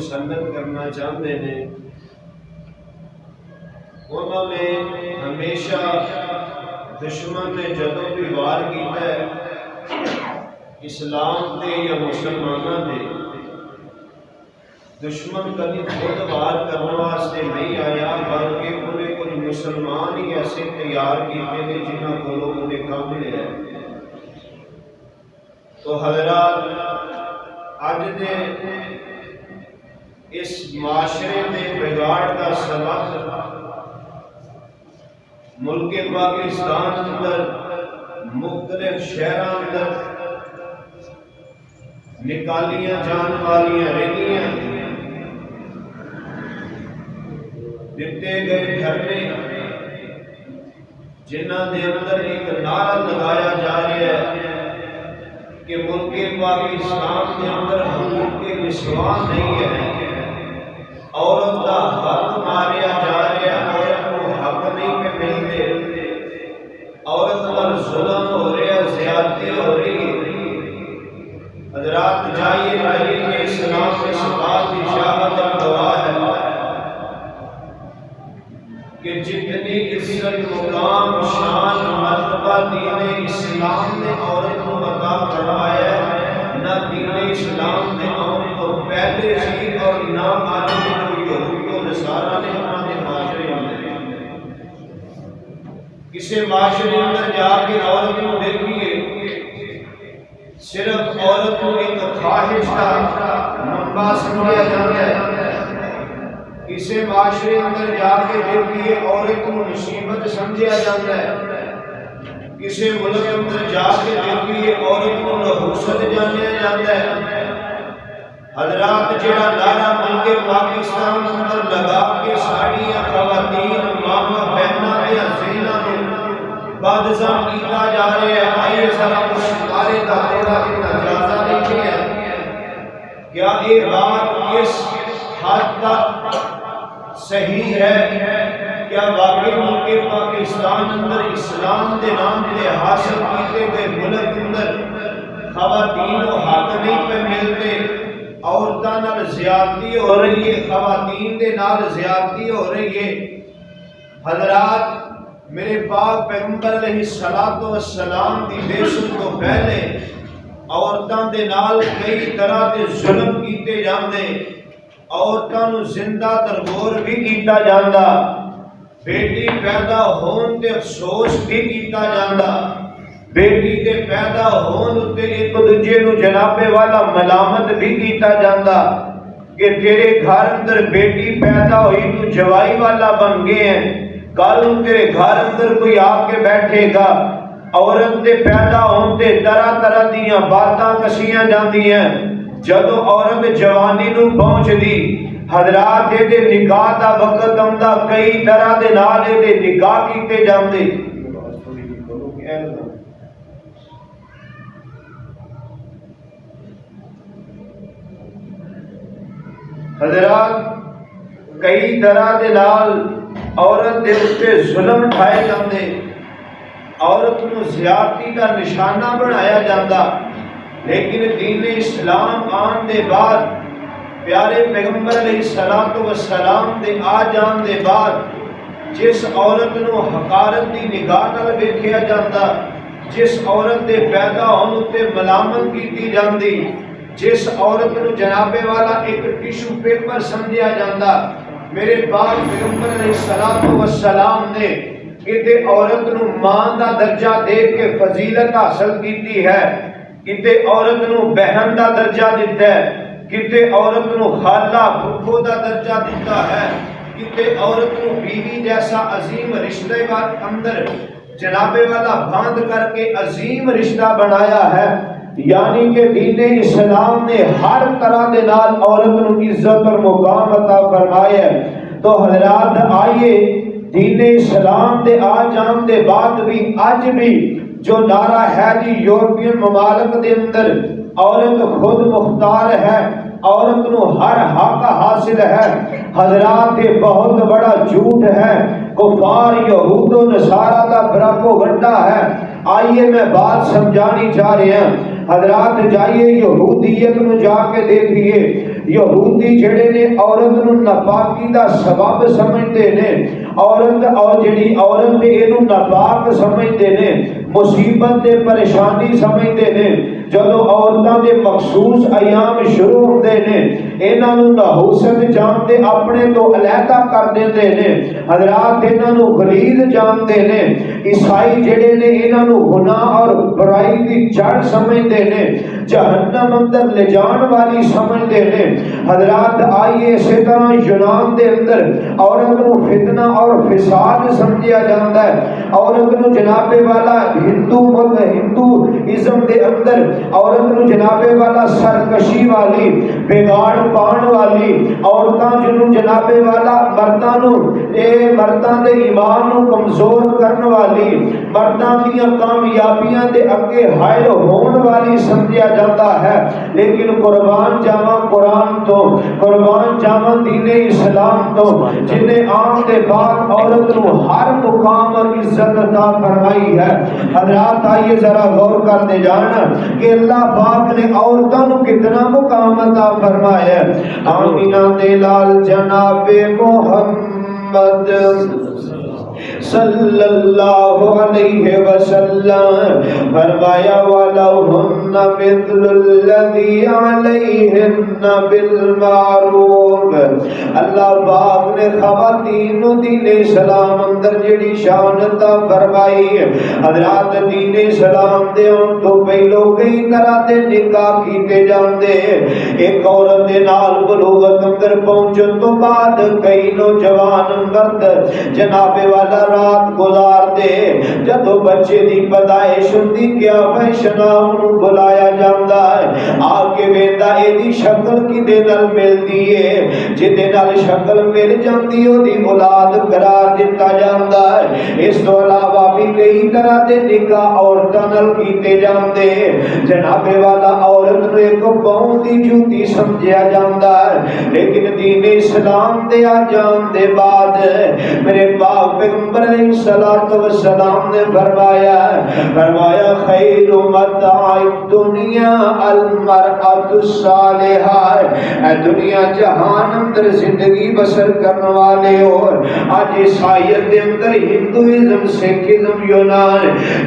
مسلط کرنا چاہتے ہیں، انہوں نے ہمیشہ دشمن نے جدوں بھی وار کیتا ہے اسلام دے یا مسلمانوں دے، دشمن کبھی خود وار کرنے واسطے نہیں آیا بلکہ انہیں کچھ مسلمان ہی ایسے تیار کیتے ہیں جنہوں کو لوگوں نے کام لیا ہے۔ تو حضرات اج دے اس معاشرے میں بگاڑ کا سبب ملک پاکستان اندر مختلف شہروں اندر نکالیاں جان والیاں ریلیاں، دیتے گئے دھرنے جنہاں دے اندر ایک نعرہ لگایا جا رہا ہے کہ ملک پاکستان کے اندر حقوق کے نسوان نہیں ہے، عورت کا حق ماریا جا رہا ہے، عورت کو حق نہیں پہ ملتے، عورت پر ظلم ہو رہا ہے، زیادتی ہو رہی ہے۔ حضرات جائیے کہ اسلام اس بات کی شاہد اور گواہ ہے کہ جتنی عزت مقام شان مرتبہ دین اسلام نے عورت کو عطا فرمایا ہے، نہ دین اسلام نے عورت کو پہلے سی اور نہ آج کے جو یہود و نصارہ نے ہمارے معاشرے اندر، کسی معاشرے اندر جا کے عورت کو دیکھیے صرف عورت کو ایک خواہش کا منبع سمجھا جاتا ہے، کسی معاشرے اندر جا کے دیکھیے عورت کو مصیبت سمجھا جاتا ہے، کسی ملک اندر جا کے دیکھیے عورت کو نحوست جانا جاتا ہے۔ حضرات جڑا نعرہ ملک پاکستان اندر لگا کے ساڑیاں خواتین ماما بہناں دے ذہناں نوں بدظن کیتا جا رہا ہے، آئیے ذرا کچھ ستارے کا تھوڑا اتنا جائزہ لیتے ہیں، کیا یہ بات کس حد تک صحیح ہے؟ کیا واقعی ملک پاکستان اندر اسلام دے نام دے حاصل کیتے گئے ملک اندر خواتین کو حق نہیں پہ ملتے، عورتاں نال زیادتی ہو رہی ہے، خواتین دے نال زیادتی ہو رہی ہے؟ حضرات میرے پاک پیغمبر علیہ الصلوۃ والسلام دی بیعت تو پہلے عورتاں دے نال کئی طرح دے ظلم کیتے جاندے، عورتاں نوں زندہ درگور بھی کیتا جاندا، بیٹی پیدا ہون تے افسوس بھی کیتا جاندا، بیٹی دے پیدا ہون تے ایک دوجے نوں جناب والا ملامت بھی کیتا جاندا کہ تیرے گھر اندر بیٹی پیدا ہوئی تو جوائی والا بن گئے ہیں، کل تیرے گھر اندر کوئی آ کے بیٹھے گا، عورت دے پیدا ہون تے طرح طرح دیاں باتاں کسیاں جاندیاں، جدو عورت جوانی نو پہنچ دی حضرات دے نکاح دا وقت آندا کئی طرح دے نال دے نکاح کیتے جاندے۔ حضرات کئی طرح دے نال عورت دے اتے ظلم ٹھائے جاندے، عورت نو زیادتی کا نشانہ بنایا جاندا، لیکن دین اسلام آن دے بعد پیارے پیغمبر علیہ الصلوۃ والسلام دے آ جان دے بعد جس عورت نو حقارت دی نگاہ نال ویکھیا جاندا، جس عورت دے پیدا ہون تے ملامت کیتی جاندی، جس عورت نو جناب والا ایک ٹیشو پیپر سمجھیا جاندا، میرے پاک پیغمبر علیہ الصلوۃ والسلام نے کتے عورت نو ماں دا درجہ دے کے فضیلت حاصل کیتی ہے، کتے عورت نو بہن دا درجہ دیتا ہے، کتے عورت نو خالہ پھپھو دا درجہ دیتا ہے، کتے عورت نو بیوی جیسا عظیم رشتے کا اندر جناب والا باندھ کر کے عظیم رشتہ بنایا ہے۔ یعنی کہ دین اسلام نے ہر طرح دے نال عورت نو عزت اور مقام عطا فرمایا ہے۔ تو حضرات آئیے دین اسلام دے آ جان دے بعد بھی اج بھی جو نعرہ ہے جی یورپین ممالک دے اندر عورت خود مختار ہے، عورت نو ہر حق حاصل ہے، حضرات یہ بہت بڑا جھوٹ ہے، کفار یہود و نصارہ کا پروپیگنڈا ہے۔ آئیے میں بات سمجھانی چاہ رہے ہیں، حضرات جائیے یہودیت میں جا کے دیکھیے، یہودی جڑے نے عورت نو ناپاکی دا سبب سمجھتے نے، عورت اور جڑی عورت اینو ناپاک سمجھتے نے، مصیبت تے پریشانی سمجھتے نے۔ جدو عورتاں دے مخصوص ایام شروع ہوندے نے، انہاں نو نحوست جانتے اپنے تو علیحدہ کر دیندے نے، حضرات انہاں نو غلیظ جانتے نے۔ عیسائی جڑے نے انہاں نو گناہ اور برائی دی جڑ سمجھتے نے، جہنم اندر لے جان والی سمجھتے نے۔ حضرات آئیے اسی طرح یونان دے اندر عورت نو فتنہ اور فساد سمجھیا جاندا ہے، عورت نو جناب والا ہندوازم دے اندر عورت نو جناب والا سرکشی والی، بگاڑ پان والی، عورتاں جنوں جناب والا مرداں نو مرداں دے ایمان نو کمزور کرن والی، مرداں دیاں کامیابیاں دے اگے حائل ہون والی سمجھیا جاتا ہے۔ لیکن قربان جاواں قرآن تو، قربان جاواں دین اسلام تو، جن نے عام دے بعد عورت نو ہر مقام اور عزت عطا فرمائی ہے۔ حضرات آئیے ذرا غور کرتے جانا کہ اللہ پاک نے عورتوں کو کتنا مقام عطا فرمایا ہے۔ آمینہ دے لال جناب محمد صلی اللہ علیہ وسلم فرمایا وَلَهُنَّ مِثْلُ الَّذِي عَلَيْهِنَّ بِالْمَعْرُوفِ۔ اللہ پاک نے خواتین نو دین اسلام اندر جڑی شان عطا فرمائی ہے۔ حضرات دین اسلام دے ان تو پہلو کئی طرح دے نکاح کیتے جاندے، ایک عورت دے نال بلوغت اندر پہنچن تو بعد کئی نوجوان مرد جناب والا رات گزار دے، جدو بچے دی پیدائش ہوندی کیا فیشنا انہوں بلایا جاندا ہے، آگے ویندا اے دی شکل کدے نال ملدی ہے، جدے نال شکل مل جاندی او دی اولاد قرار دتا جاندا ہے۔ اس تو علاوہ بھی کئی طرح دے نکاح عورتاں نال کیتے جاندے، جناب والا عورت نو ایک پاؤں دی جوتی سمجھیا جاندا ہے، لیکن دین اسلام دے آ جان دے بعد میرے پاک پیغمبر علیہ السلام نے فرمایا خیر متاع الدنیا المرأة الصالحہ، اے دنیا جہان اندر زندگی بسر کرنے والے، اور آج عیسائیت دے اندر ہندوازم، سکھزم، یونان،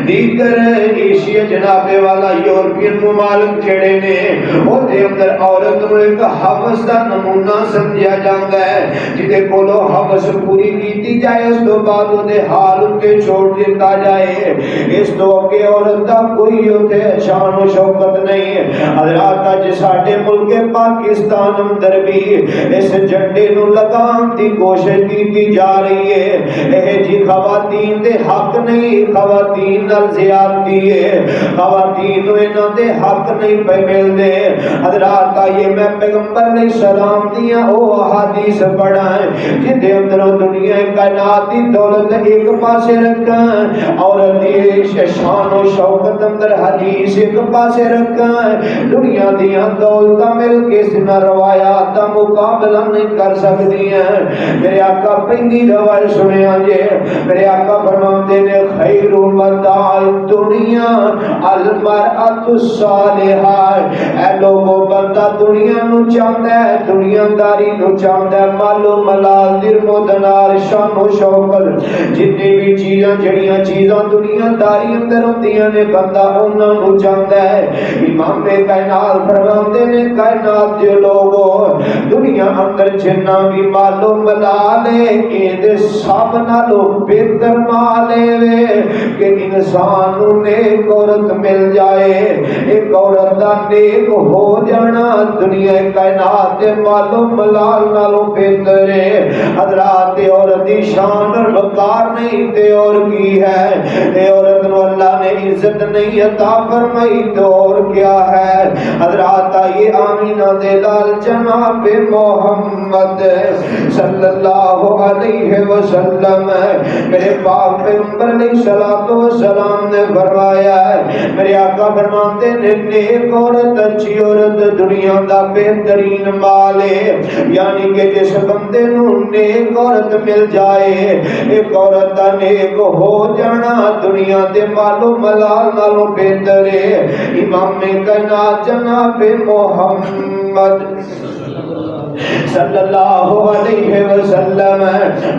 دیگر ایشیا جناب والا یورپین ممالک جڑے نے او دے اندر عورت نو ایک حوث دا نمونہ سمجھیا جاندا ہے، جدے کولو حوث پوری کیتی جائے اس تو بعد دے حال کے چھوڑ دیتا جائے، اس تو کہ عورت دا کوئی ہوتے شان و شوکت نہیں ہے۔ حضرات آج ساڑھے ملک پاکستان اندر بھی اس جھنڈے نو لگان دی کوشش کی جا رہی ہے، اے جی خواتین دے حق نہیں، خواتین نال زیادتی ہے، خواتین نو انہاں دے حق نہیں پہ مل دے۔ حضرات آئیے میں پیغمبر علیہ السلام دیاں او حدیث پڑھائیں جدے اندروں دنیا کائنات دی دولت ایک پاسے رکھیں اور شان و شوکت اندر حدیث ایک پاسے رکھیں، دنیا دیاں دولتاں مل کے سنا روایات دا مقابلہ نہیں کر سکتی ہیں۔ میرے آقا پہلی روایت سنے آجے، میرے آقا فرماتے نے خیر متاع الدنیا المرأة الصالحہ، اے لوگوں بندہ دنیا نو چاہتا ہے، دنیا داری نو چاہتا ہے، مالو ملال درم و دنار شان و شوکت جتنی بھی چیزاں جڑیاں چیزاں دنیا داری اندر ہوندیاں نے بندہ انہاں نو چاہتا ہے۔ امام کائنات فرماتے نے کائنات دے لوگوں دنیا اندر جنہ بھی مالو ملال ہے سب نالو بہتر مال ہے کہ انسان نیک عورت مل جائے، ایک عورت دا نیک ہو جانا دنیا کائنات دے مالو ملال نالو بہتر ہے۔ حضرات عورت دی شان اور وقار نہیں تے اور کی ہے، تے عورت نو اللہ نے عزت نہیں عطا فرمائی تو اور کیا ہے۔ حضرات آئیے آمینہ دے لال جناب محمد صلی اللہ علیہ وسلم میرے پاک پیغمبر علیہ السلام نے فرمایا ہے، میرے آقا فرماتے نے نیک عورت اچھی عورت دنیا دا بہترین مال ہے، یعنی کہ جس بندے نو نیک عورت مل جائے، ایک عورت دا نیک ہو جانا دنیا دے مالو ملال نالوں بہتر ہے۔ امام کائنات جناب محمد صلی اللہ علیہ وسلم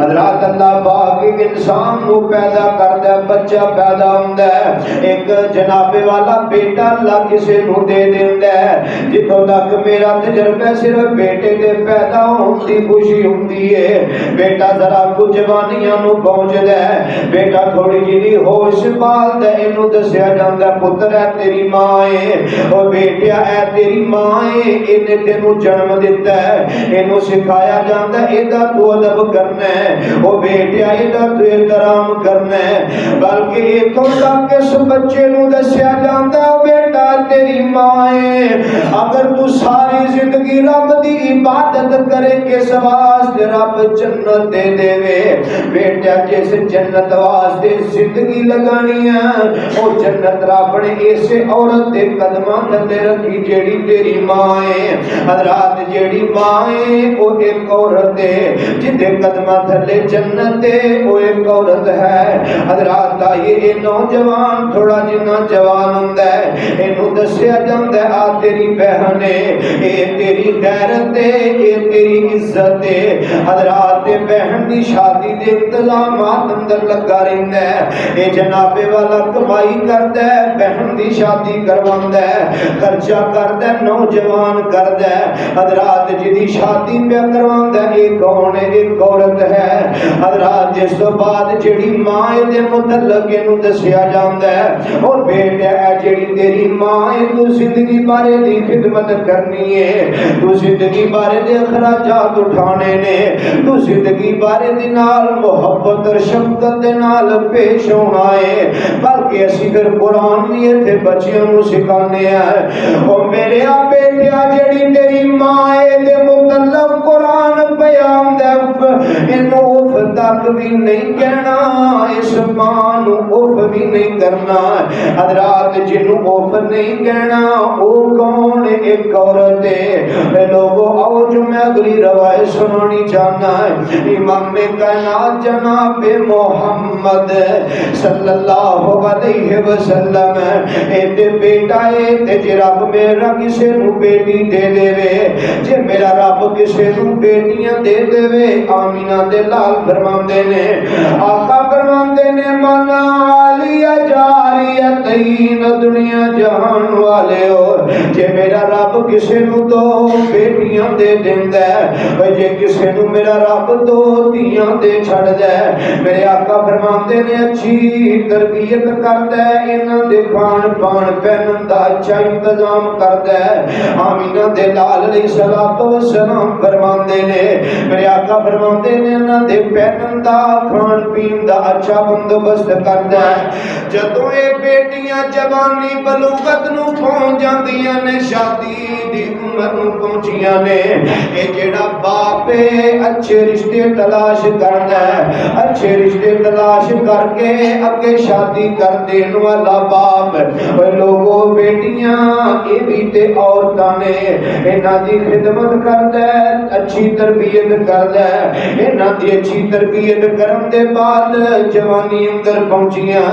حضرات اللہ پاک انسان کو پیدا کرتا ہے، بچہ پیدا ہوتا ہے، ایک جناب والا بیٹا اللہ کسی نو دے دیتا ہے۔ جتوں تک میرا تجربہ صرف بیٹے دے پیدا ہوتی خوشی ہوتی ہے، بیٹا ذرا کچھ جوانیاں نو پہنچدا ہے، بیٹا تھوڑی جی ہوش پالدا ہے، اینو دسیا جاندا ہے پتر ہے تیری ماں ہے، او بیٹیا اے تیری ماں ہے، اینے تینو جنم دیتا ہے، اینو سکھایا جاندا ہے ایدا تو ادب کرنا ہے، او بیٹیا ایدا تو احترام کرنا ہے، بلکہ ایتھوں تک اس بچے نو دسیا جاندا ہے بیٹا تیری ماں ہے، اگر تو ساری زندگی رب دی عبادت کرے کس واسطے رب جنت دے دے وے، بیٹا جس جنت واسطے زندگی لگانی ہے او جنت رب نے اسے عورت دے قدماں تھلے رکھی جیڑی تیری ماں ہے۔ حضرات جیڑی ماں ہے او ایک عورت ہے، جدے قدماں تھلے جنت ہے او ایک عورت ہے۔ حضرات یہ نوجوان تھوڑا جنا جوان ہوندا ہے، اینو دسیا جاندا ہے آ تیری بہن ہے، اے تیری غیرت ہے، اے تیری عزت ہے۔ حضرات بہن دی شادی دے انتظامات اندر لگا رہندا ہے، اے جناب والا کمائی کردا ہے، بہن دی شادی کرواندا ہے، خرچہ کردا ہے، نوجوان کردا ہے۔ حضرات جدی شادی پہ کرواندا ہے اے کون ہے؟ ایک عورت ہے۔ حضرات جس تو بعد جڑی ماں دے متعلق اینو دسیا جاندا ہے اور بیٹا اے جڑی تیری ماں ہے تو زندگی بارے دی خدمت کرنی ہے، تو زندگی بارے دے اخراجات اٹھانے نے، تو زندگی بارے دے نال محبت اور شفقت دے نال پیش ہونا ہے۔ بلکہ اسی پھر قرآن بھی ایتھے بچیاں نو سکھانے ہیں، او میرے بیٹیا جڑی تیری ماں ہے دے متعلق قرآن بیان دے اینو اف تک بھی نہیں کہنا، اس ماں نو اف بھی نہیں کرنا۔ حضرات جنوں اف نہیں کہنا او کون؟ ایک عورت ہے۔ لوگوں آؤ جو میں اگلی روایت سنانی چاہنا ہے، امام کائنات جناب محمد صلی اللہ علیہ وسلم ایتے بیٹا ہے تے جے رب میرا کسے نو بیٹی دے دے وے، جے میرا رب کسے نو بیٹیاں دے دے وے، آمینہ دے لال فرماندے نے، آقا فرماندے نے منا عالیہ جاریتین دنیا جہان والے ہو، جے میرا رب کسے نو دو بیٹیاں دے دیندا ہے، جے کسے نو میرا رب دو دھیاں دے چھڑ دے، میرے آقا فرماندے نے اچھی تربیت کردا ہے، انہاں دے کھان پان پہنن دا اچھا انتظام کردا ہے۔ آمینہ دے لال علیہ الصلوۃ والسلام فرماندے نے، میرے آقا فرماندے نے انہاں دے پہنن دا کھان پین دا اچھا بندوبست کردا ہے۔ جدوں اے بیٹیاں جوانی بلوغت نو پہنچ جاندیاں نے، شادی دی عمر نو پہنچیاں نے، اے جڑا باپ ہے اچھے رشتے تلاش کردا ہے، اچھے رشتے تلاش کر کے اگے شادی کر دین والا باپ۔ اے لوگوں بیٹیاں اے بھی تے عورتاں نے، انہاں دی خدمت کردا ہے، اچھی تربیت کردا ہے، انہاں دی اچھی تربیت کرن دے بعد جوانی اندر پہنچیاں،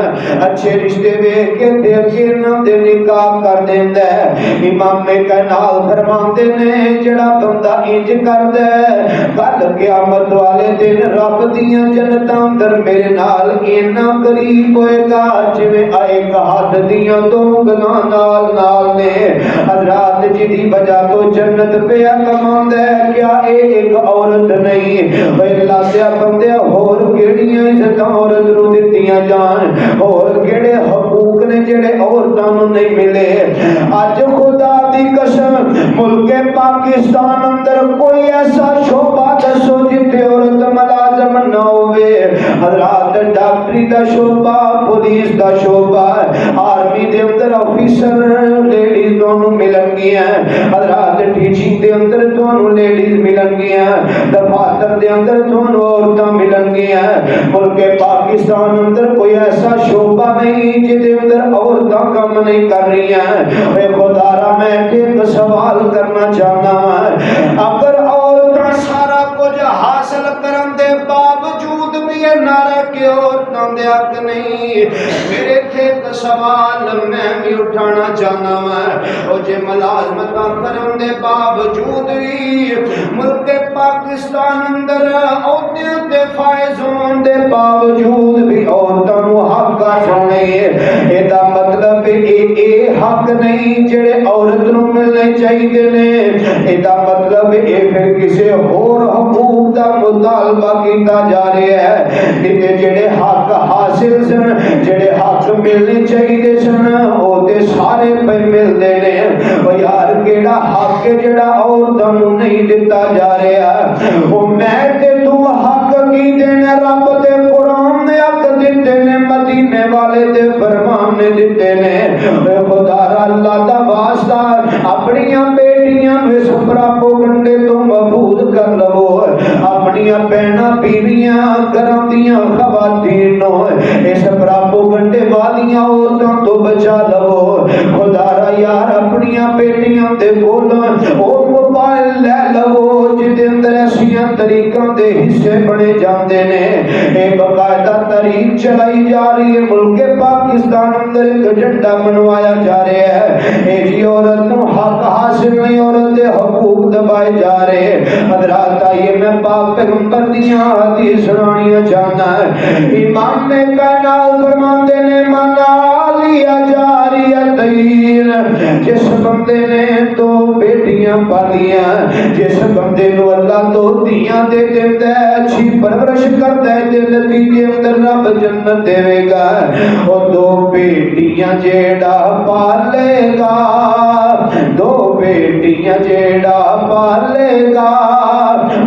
اچھے رشتے ویکھ کے تے اگے انہاں دے نکاح کر دیندا ہے۔ امام کائنات فرماندے نے جڑا بندہ انج کردا ہے، کل قیامت والے دن رب دیاں جنتاں اندر میرے نال اینا قریب ہوئے گا جویں ایک ہاتھ دیاں دو گناں نال نال نے۔ حضرات جدی وجہ تو جنت پہ کماندا ہے، کیا اے ایک عورت نہیں؟ اے اللہ دے بندے ہور کیڑیاں عزتاں عورت نو دتیاں جان، اور کیڑے حقوق نے جڑے عورتاں نو نہیں ملے۔ اج خدا دی قسم ملک پاکستان اندر کوئی ایسا شعبہ دسو جتے عورت ملازم نہ ہوئے۔ حضرات ڈاکٹری دا شعبہ، پولیس دا شعبہ، آرمی دے اندر آفیسر لیڈیز دونوں ملن گیا، حضرات ٹیچنگ دے اندر دونوں لیڈیز ملن گیا، دفاتر دے اندر دونوں عورتاں ملن گیا۔ ملک پاکستان اندر کوئی ایسا شعبہ نہیں جدے اندر عورتاں کام نہیں کر رہی ہیں۔ اے خدا را میں ایک سوال کرنا چاہنا ہے، اگر عورتاں سارا کچھ حاصل کرن دے باوجود بھی یہ نعرہ کہ عورتاں دے حق نہیں، میرے تھے تو سوال میں بھی اٹھانا چاہنا میں او جے ملازمتاں کرن دے باوجود بھی ملک پاکستان اندر عہدے تے فائز ہون دے باوجود بھی عورتاں نو حق سونے اے دا مطلب اے حق نہیں جڑے عورت نو ملنے چاہیے نے اے دا مطلب اے پھر کسے اور حقوق دا مطالبہ کیتا جا رہا ہے کہ جڑے حق حاصل سن جڑے حق ملنے چاہیے سن او تے سارے پہ ملدے نے او یار کیڑا حق جڑا عورتاں نو نہیں دتا جا رہا او میں تے تو حق کی دینے رب تے قرآن نے حق دیتے نے مدینے والے دے فرمان نے دیتے نے اے خدا اللہ دا واسطہ اپنیاں بیٹیاں اس پراپوگنڈے تو محفوظ کر لو اپنیاں بہناں بیویاں گھراں دیاں خواتین نو اس پراپوگنڈے والیاں عورتاں تو بچا لو خدا را یار اپنیاں بیٹیاں دے کول او موبائل لے لو جدے اندر ایسیاں طریقاں دے حصے بنے جاندے نے اے باقاعدہ طریق چلائی جا رہی ہے ملک پاکستان اندر ایک جھنڈا منوایا جا رہا ہے اے جی عورت نو حق حاصل نہیں عورت دے حقوق دبائے جا رہے حضرات آئیے میں پاک پیغمبر دیاں حدیث سنانیاں چاہنا ہے امام نے کائنات فرماندے نے منالیا جاریتین جس بندے نے تو بیٹیاں پالیاں جس بندے نو اللہ تو دیاں دے دیندہ ہے اچھی پرورش کرتا ہے دے نتیجے اندر رب جنت دے گا او دو بیٹیاں جیڑا پالے گا دو بیٹیاں جیڑا پالے گا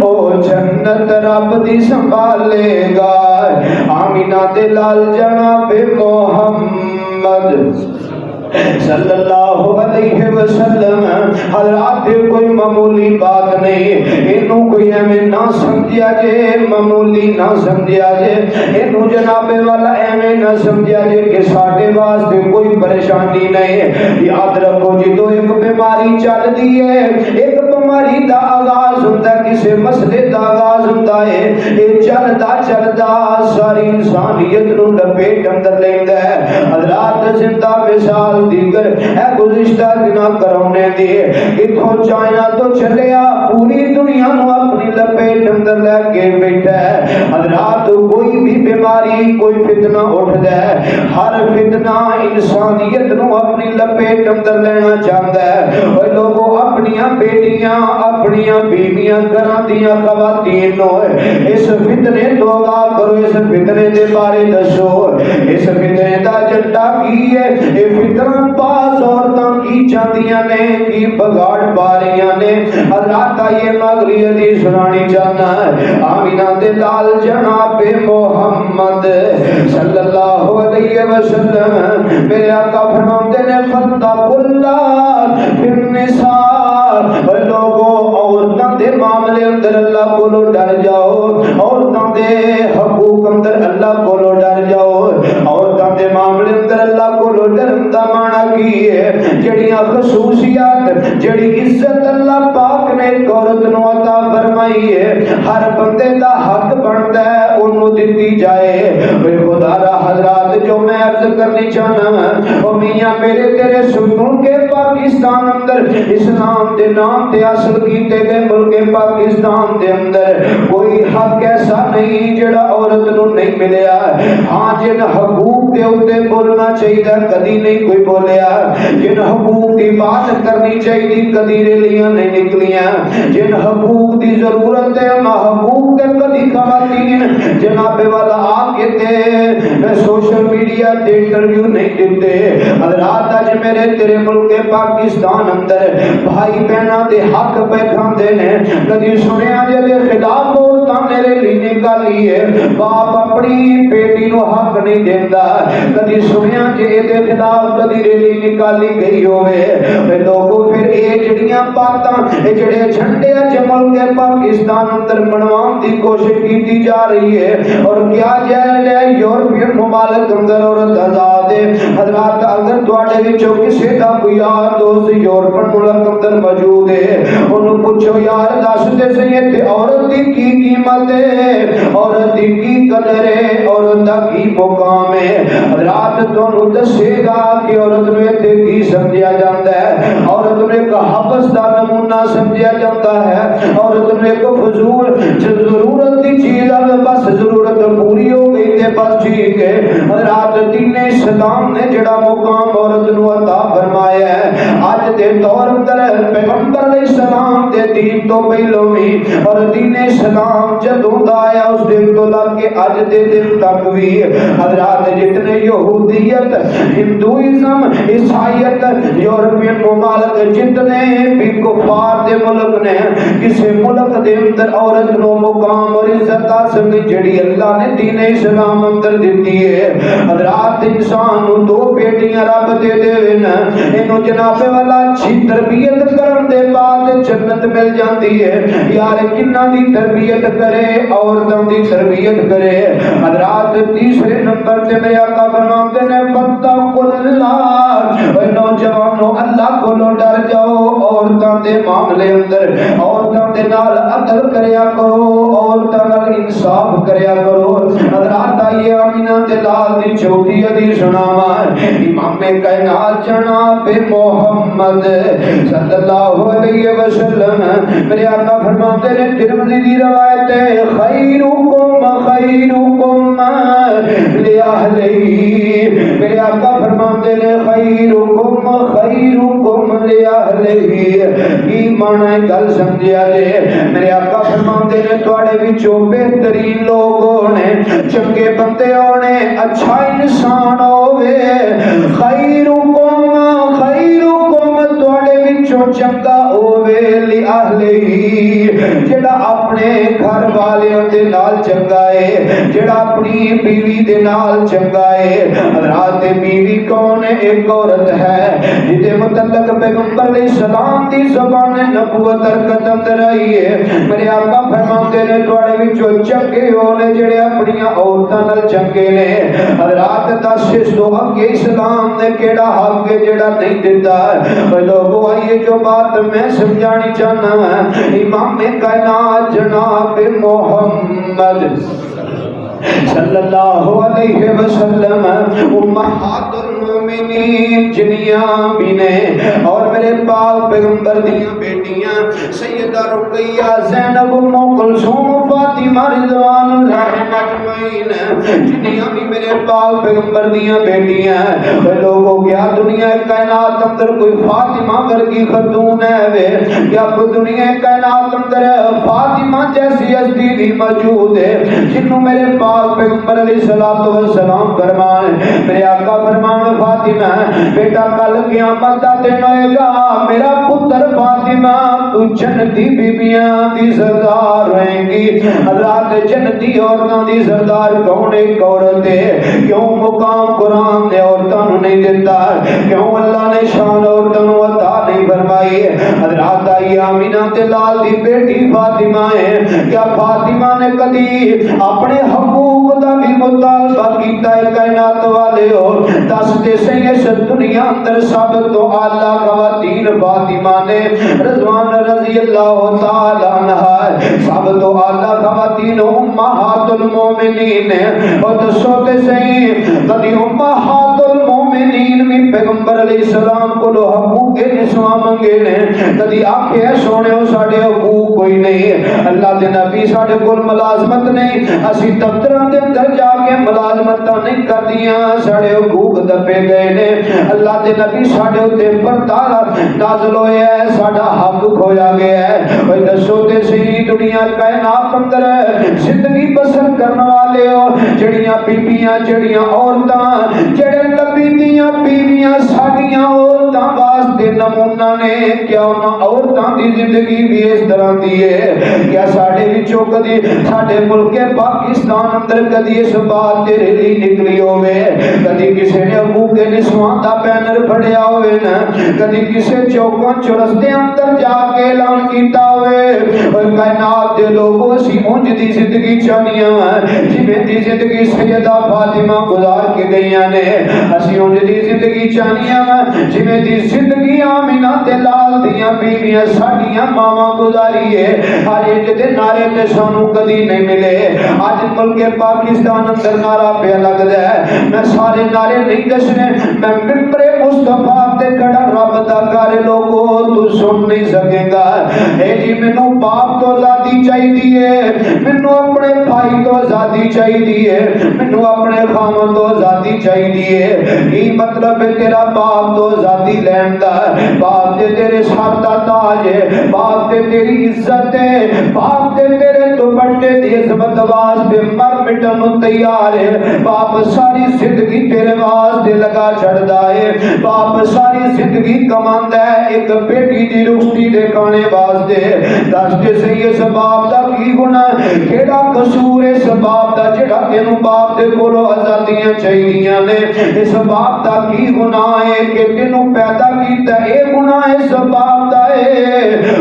او جنت رب دی سنبھالے گا آمینہ دے لال جناب محمد صلی اللہ علیہ وسلم حضرات کوئی معمولی بات نہیں انہوں کوئی ہمیں نہ سمجھیا جے معمولی نہ سمجھیا جے انہوں جناب والا ہمیں نہ سمجھیا جے کہ ساڑھے واسطے کوئی پریشانی نہیں یاد رکھو جی تو ایک بیماری چل دی ہے ایک بیماری دا آغاز ہوتا ہے کسے مسئلے دا آغاز ہوتا ہے یہ چلدا ساری انسانیت نو لپیٹ اندر لیندہ ہے حضرات زندہ مثال دیگر اے گزشتہ دنہ کرونے دیئے اتھوں چائنا تو چلیا پوری دنیا نو اپنی لپیٹ اندر لے کے بیٹھا ہے حضرات کوئی بھی بیماری کوئی فتنہ اٹھ دے ہر فتنہ انسانیت نو اپنی لپیٹ اندر لینا چاہتا ہے اور لوگوں اپنیاں بیٹیاں اپنیاں بیویاں گھران دیاں خواتین نو اس فتنے تو آگاہ کرو اس فتنے دے بارے دسو اس فتنے دا جنڈا کی ہے یہ فتنہ باز عورتاں کی چاندیاں نے کی بگاڑ باریاں نے حضرات یہ مغری حدیث سنانی چاہنا ہے آمینہ دے لال جناب محمد صلی اللہ علیہ وسلم میرے آقا فرماتے نے فاتقوا اللہ فی النساء لوگوں عورتاں دے معاملے اندر اللہ کو ڈر جاؤ عورتاں دے حقوق اندر اللہ کو ڈر جاؤ عورتاں دے معاملے اندر اللہ کو ڈرن دا معنی کی ہے جڑیاں خصوصیات جڑی عزت اللہ پاک نے عورت نو عطا فرمائی ہے ہر بندے دا حق بنتا ہے انہوں دتی جائے اے خدا را حضرات جو میں عرض کرنی چاہنا او میاں میرے تیرے سنوں کے پاکستان اندر اسلام دے نام تے اصل کیتے گئے ملک پاکستان دے اندر کوئی حق ایسا نہیں جڑا عورت نو نہیں ملیا ہاں جن حقوق دے اوتے بولنا چاہیے کدی نہیں کوئی بولیا جن حقوق کی بات کرنی چاہیے کدی ریلیاں نہیں نکلیاں جن حقوق دی ضرورت ہے نہ حقوق دے کدی خواتین جناب والا آپ کہتے سوشل میڈیا تے انٹرویو نہیں دیتے حضرات آج میرے تیرے ملک پاکستان اندر بھائی بہناں دے حق پہ کھاندے نے کدی سنیا جے دے خلاف ہوتا میرے لیے نکالی ہے باپ اپنی بیٹی نو حق نہیں دیندا کدی سنیا جے دے خلاف کدی ریلی نکالی گئی ہوئے لوگوں پھر اے جڑیاں باتاں اے جڑے جھنڈے جمل کے پاکستان اندر منوان دی کوشش کی جا رہی ہے اور کیا جائے ہے یورپین ممالک اندر عورت آزاد ہے حضرات اگر تواڈے وچوں کسے دا کوئی یار دوست یورپین ملک اندر موجود ہے انہوں پوچھو یار دس دے سہی تے عورت دی کی قیمت قیمت ہے، عورت کی قدر ہے، عورت کی مقام ہے۔ حضرات تانوں دسے گا کہ عورت نوں تے کی سمجھیا جاندا ہے، عورت نوں ایک حبس دا نمونہ سمجھیا جاتا ہے، عورت نوں ایک فضول ضرورت دی چیز ہے، بس ضرورت پوری ہو گئی تے بس ٹھیک ہے۔ حضرات دین اسلام نے جڑا مقام عورت نوں عطا فرمایا ہے، اج دے دور اندر پیغمبر علیہ السلام دے دین تو پہلو بھی اور دین اسلام جدوں دا آیا اس دن تو لگ کے اج دے دن تک بھی حضرات جتنے یہودیت، ہندوازم، عیسائیت، یورپین ممالک جتنے بھی کفار دے ملک نے، کسی ملک دے اندر عورت نو مقام اور عزت حاصل جڑی اللہ نے دین اسلام اندر دیتی ہے۔ حضرات انسان نو دو بیٹیاں رب دے دے نا، اینو جناب والا اچھی تربیت کرن دے بعد جنت مل جاتی ہے۔ یار کنہ دی تربیت کرے، عورتوں دی تربیت کرے۔ حضرات تیسرے نمبر تے میرے آقا فرماتے نے فاتقوا اللہ، اے نوجوانو اللہ کو ڈر جاؤ، عورتوں دے معاملے اندر عورتوں دے نال عدل کریا کرو، عورتوں نال انصاف کریا کرو۔ حضرات آئیے آمینہ تے لال دی چھوٹی حدیث سناواں، امام کائنات جناب محمد صلی اللہ علیہ وسلم میرے آقا فرماتے ہیں ترمذی دی روایت ہے خیرکم خیرکم لأہلہ، میرے آقا فرماتے ہیں خیرکم خیرکم لأہلہ، کی معنی گل سمجھیا جے؟ میرے آقا فرماتے ہیں تواڈے وچوں بہترین لوگ ہونے، چنگے بندے ہونے، اچھا انسان ہوے، خیرکم خیرکم تواڈے وچوں چنگا ہوے لأہلہ، جڑا اپنے گھر والیاں دے نال چنگا ہے، جڑا اپنی بیوی دے نال چنگا ہے۔ حضرات بیوی کون ہے؟ ایک عورت ہے جدے متعلق پیغمبر علیہ السلام دی زبان نبوت حرکت اندر آئی ہے۔ میرے آقا فرماتے نے تواڈے وچوں چنگے ہونے جڑے اپنی عورتاں نال چنگے نے۔ حضرات دس تو اگے اسلام نے کیڑا حق ہے جڑا نہیں دیتا؟ لوگوں آئیے جو بات میں سمجھانی چاہنا ہے، امام کائنات جناب محمد صلی اللہ علیہ وسلم امہات المومنین جنیاں بھی نے اور میرے پاک پیغمبر دیاں بیٹیاں سیدہ رقیہ، زینب، ام کلثوم، فاطمہ رضوان اللہ اجمعین جنیاں بھی میرے پاک پیغمبر دیاں بیٹیاں۔ لوگوں کیا دنیا کائنات اندر کوئی فاطمہ ورگی خاتون ہے وے؟ کیا کوئی دنیا کائنات اندر فاطمہ جیسی ہستی بھی موجود ہے جنہوں میرے پاک پیغمبر علیہ الصلوۃ والسلام فرمان؟ میرے آقا فرمان فاطمہ بیٹا کل قیامت دا دن ہوئے گا، میرا پتر فاطمہ تو جنتی بیبیاں دی سردار رہیں گی۔ حضرات جنتی عورتاں دی سردار کون؟ ایک عورت ہے۔ کیوں مقام قرآن نے عورتوں نہیں دیتا؟ کیوں اللہ نے شان عورتوں عطا نہیں فرمائی؟ حضرات آئی آمینہ تے لال دی بیٹی فاطمہ ہے۔ کیا فاطمہ نے کدی اپنے حقوق دا بھی مطالبہ کیتا ہے؟ کائنات والے ہو دس دے سہی اس دنیا اندر سب تو اعلیٰ خواتین فاطمہ نے رضوان رضی اللہ تعالی عنہ، سب تو اعلیٰ خواتین امہات المومنین۔ اور دسو تے سہی کدی امہات المومنین بھی پیغمبر علیہ السلام کو حقوق نسواں منگے نے؟ کدی آکھے سونے ساڈے حقوق کوئی نہیں؟ اللہ دے نبی ساڈے کول ملازمت نہیں، اسی دفتراں دے اندر جا کے ملازمتاں نہیں کردیاں، ساڈے حقوق دبے گئے نے۔ اللہ دے نبی ساڈے اوتے پردہ نازل ہویا ہے، ساڈا حق کھویا گیا ہے۔ اوے دسو تے صحیح دنیا کائنات اندر زندگی بسر کرن والے ہو جڑیاں بیبیاں، جڑیاں عورتاں، جڑے نبی دیاں بیویاں ساڈیاں عورتاں واسطے نمونہ نے، کیا انہاں عورتاں دی زندگی بھی اس طرح دی ہے؟ کیا ساڈے وچوں کدی ساڈے ملک پاکستان اندر کدی اس بات تے ریلی نکلی ہوے؟ کدی کسی نے حقوق نسواں دا بینر پھڑیا ہوے نا؟ کدی کسی چوکاں چرستے اندر جا کے اعلان کیتا ہوے کائنات دے لوگوں اسی انج دی زندگی چاہنیاں جویں دی زندگی سیدہ فاطمہ گزار کے گئیاں نے اسی انج دی زندگی چاہنیاں جویں دی زندگی آمینہ تے لال دیاں بیویاں ساڈیاں ماواں گزاری ہے ہر ایک دے نعرے تے سانو کدی نہیں ملے اج ملک پاکستان اندر نعرہ پہ لگدا ہے میں سارے نعرے نہیں دسنے میں ممبر مصطفیٰ تے کھڑا رب دا گھر لوگو تو سن نہیں سکے گا اے جی مینوں باپ تو آزادی چاہیے مینوں اپنے بھائی تو آزادی چاہیے مینوں اپنے خاوند تو آزادی چاہیے کی مطلب ہے تیرا باپ تو آزادی لین دا باپ تے تیرے سر دا تاج ہے باپ تے تیری عزت ہے باپ تے تیرے دوپٹے دی عظمت واسطے مر مٹن نوں تیار ہے باپ ساری زندگی تیرے واسطے لگا چھڑدا ہے باپ ساری زندگی کماندا ہے ایک بیٹی دی رخصتی دکھانے واسطے دس کے صحیح اس باپ دا کی گناہ کیڑا قصور ہے اس باپ دا جڑا تینوں باپ دے کولوں آزادیاں چاہیدیاں نے اس باپ دا کی گناہ ہے کہ تینوں پیدا کیتا اے گناہ اس باپ دا ہے